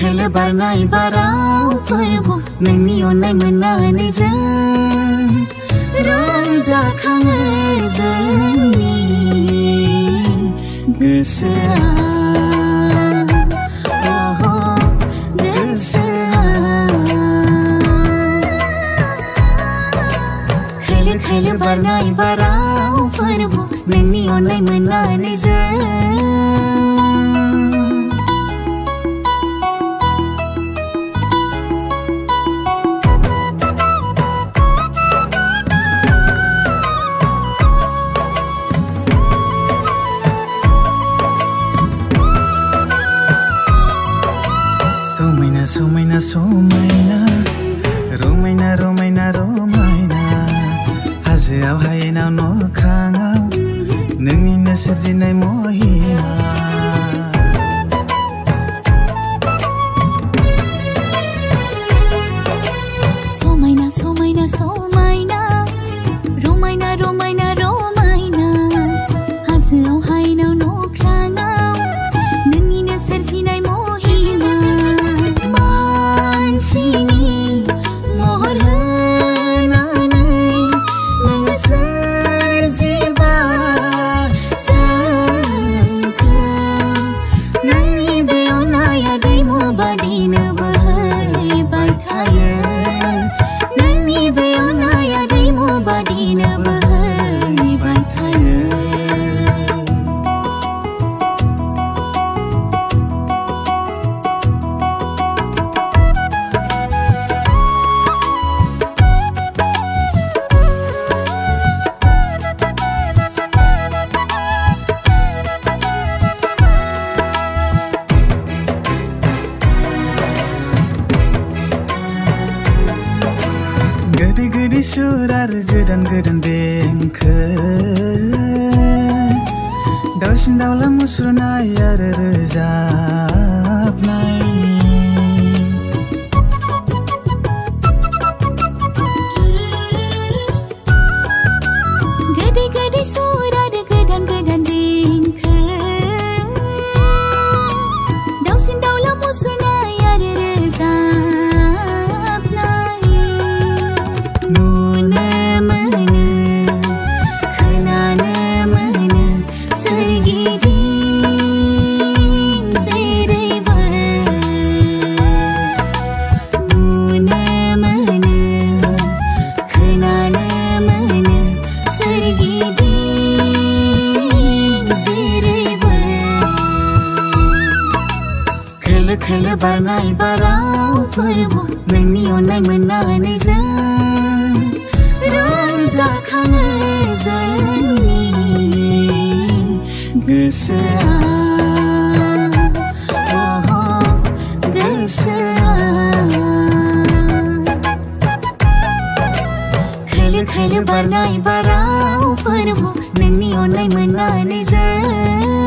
खोलो barnai barau pwrbu nोंनि अननाय मोननानै जों रंजाखाङो जोंनि गोसोआ खोलो barnai barau pwrbu नोंनि अननाय मोननानै जों Somaina somaina Romaina romaina romaina Hazoआव हायेनाव न'खाङाव नोंनिनो सोरजिनाय महिमा Somaina somaina somaina Romaina romaina romaina Hazoआव हायेनाव न'खाङाव नोंनिनो सोरजिनाय महिमा Gede sur आरो गोदान गोदान देंखो दाउसिन दाउला मुसुरनाय आरो रोजाबनाय Gede gede sur आरो गोदान गोदान देंखो दाउसिन दाउला मुसुरनाय आरो रोजाबनाय खोलो barnai barau pwrbu नोंनि अननाय मोननानै जों रंजाखाङो जोंनि गोसोआ गोसोआ खोलो barnai barau pwrbu नोंनि अननाय मोननानै जों